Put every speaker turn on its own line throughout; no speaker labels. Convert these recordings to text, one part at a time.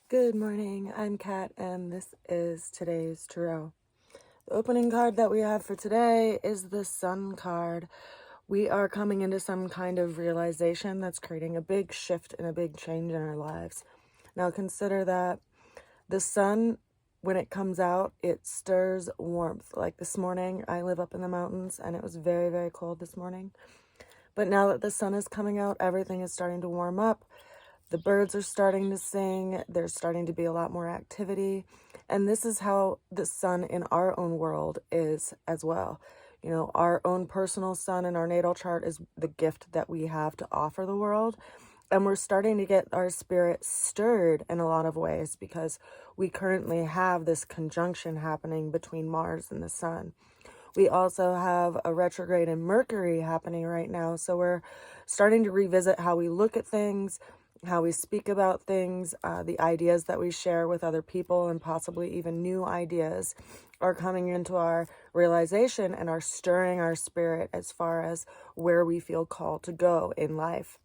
Good morning, I'm Kat, and this is today's tarot. The opening card that we have for today is the Sun card. We are coming into some kind of realization that's creating a big shift and a big change in our lives. Now consider that the sun, when it comes out, it stirs warmth. Like this morning, I live up in the mountains, and it was very, very cold this morning. But now that the sun is coming out, everything is starting to warm up. The birds are starting to sing. There's starting to be a lot more activity. And this is how the sun in our own world is as well. You know, our own personal sun in our natal chart is the gift that we have to offer the world. And we're starting to get our spirit stirred in a lot of ways because we currently have this conjunction happening between Mars and the sun. We also have a retrograde in Mercury happening right now. So we're starting to revisit how we look at things, how we speak about things, the ideas that we share with other people, and possibly even new ideas are coming into our realization and are stirring our spirit as far as where we feel called to go in life.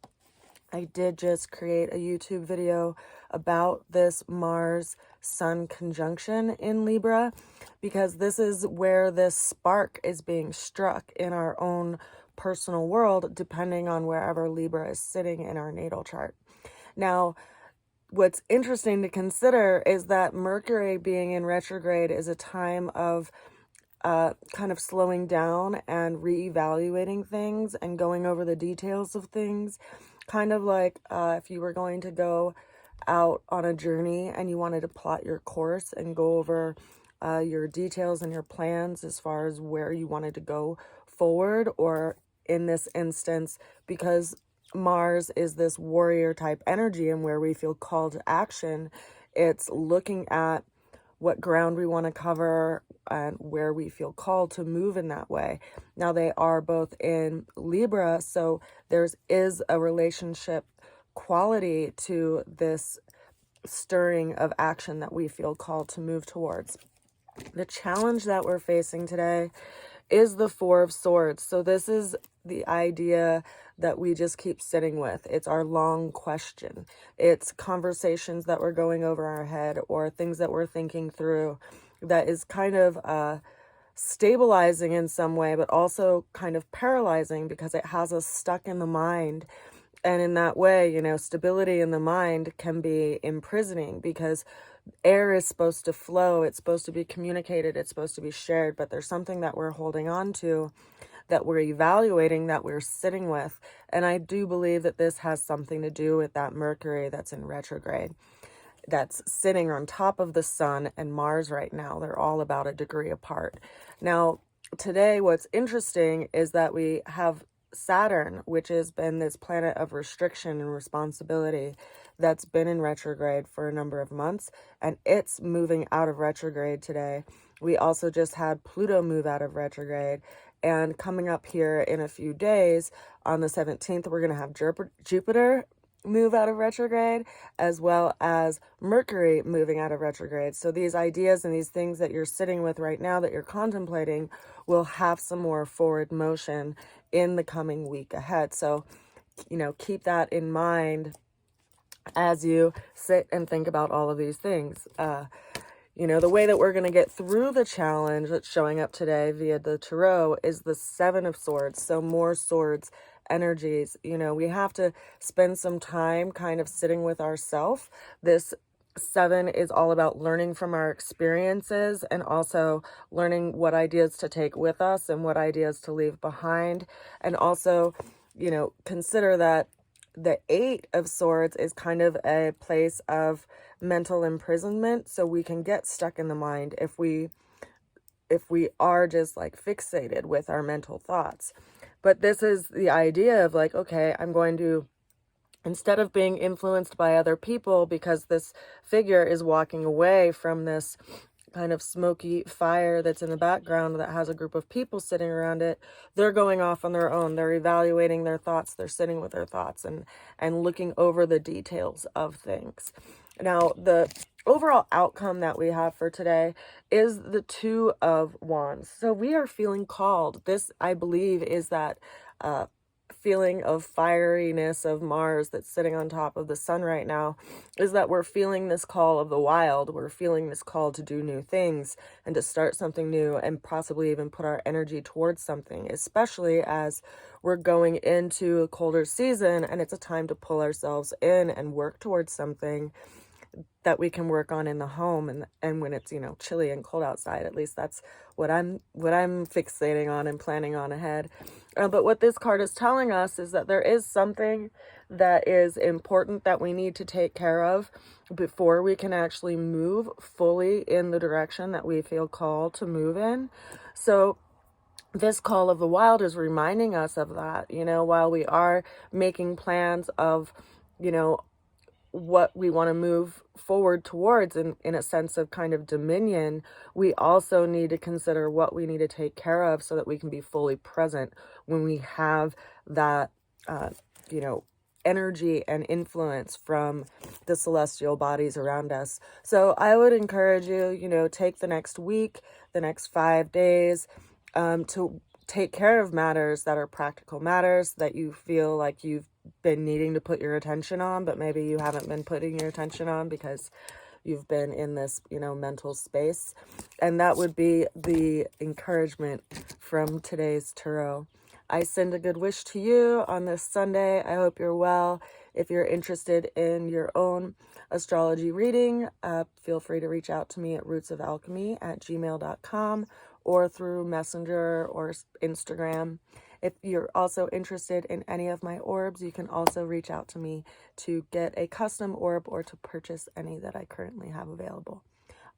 I did just create a YouTube video about this Mars-Sun conjunction in Libra because this is where this spark is being struck in our own personal world, depending on wherever Libra is sitting in our natal chart. Now, what's interesting to consider is that Mercury being in retrograde is a time of kind of slowing down and reevaluating things and going over the details of things. Kind of like if you were going to go out on a journey and you wanted to plot your course and go over your details and your plans as far as where you wanted to go forward, or in this instance, because Mars is this warrior type energy and where we feel called to action, it's looking at what ground we want to cover and where we feel called to move in that way. Now they are both in Libra, so is a relationship quality to this stirring of action that we feel called to move towards. The challenge that we're facing today is the Four of Swords. So this is the idea that we just keep sitting with. It's our long question. It's conversations that we're going over our head or things that we're thinking through that is kind of stabilizing in some way, but also kind of paralyzing because it has us stuck in the mind. And in that way, you know, stability in the mind can be imprisoning because air is supposed to flow. It's supposed to be communicated. It's supposed to be shared. But there's something that we're holding on to, that we're evaluating, that we're sitting with. And I do believe that this has something to do with that Mercury that's in retrograde, that's sitting on top of the sun and Mars right now. They're all about a degree apart. Now, today, what's interesting is that we have Saturn, which has been this planet of restriction and responsibility that's been in retrograde for a number of months, and it's moving out of retrograde today. We also just had Pluto move out of retrograde, and coming up here in a few days, on the 17th, we're going to have Jupiter move out of retrograde, as well as Mercury moving out of retrograde. So these ideas and these things that you're sitting with right now that you're contemplating will have some more forward motion in the coming week ahead. So, you know, keep that in mind as you sit and think about all of these things. You know, the way that we're going to get through the challenge that's showing up today via the tarot is the Seven of Swords. So more swords energies. You know, we have to spend some time kind of sitting with ourselves. This Seven is all about learning from our experiences and also learning what ideas to take with us and what ideas to leave behind. And also, you know, consider that the Eight of Swords is kind of a place of mental imprisonment. So we can get stuck in the mind if we are just like fixated with our mental thoughts. But this is the idea of like, okay, I'm going to, instead of being influenced by other people because this figure is walking away from this kind of smoky fire that's in the background that has a group of people sitting around it, they're going off on their own. They're evaluating their thoughts. They're sitting with their thoughts and looking over the details of things. Now, the overall outcome that we have for today is the Two of Wands. So we are feeling called. This, I believe, is that feeling of fieriness of Mars that's sitting on top of the sun right now is that we're feeling this call of the wild. We're feeling this call to do new things and to start something new and possibly even put our energy towards something, especially as we're going into a colder season and it's a time to pull ourselves in and work towards something that we can work on in the home. And when it's, you know, chilly and cold outside, at least that's what I'm fixating on and planning on ahead. But what this card is telling us is that there is something that is important that we need to take care of before we can actually move fully in the direction that we feel called to move in. So this call of the wild is reminding us of that, you know, while we are making plans of, you know, what we want to move forward towards in a sense of kind of dominion, we also need to consider what we need to take care of so that we can be fully present when we have that, you know, energy and influence from the celestial bodies around us. So I would encourage you, you know, take the next week, the next 5 days, to take care of matters that are practical matters that you feel like you've been needing to put your attention on, but maybe you haven't been putting your attention on because you've been in this, you know, mental space. And that would be the encouragement from today's tarot. I send a good wish to you on this Sunday. I hope you're well. If you're interested in your own astrology reading, feel free to reach out to me at rootsofalchemy@gmail.com or through Messenger or Instagram. If you're also interested in any of my orbs, you can also reach out to me to get a custom orb or to purchase any that I currently have available.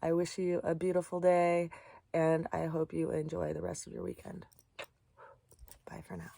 I wish you a beautiful day, and I hope you enjoy the rest of your weekend. Bye for now.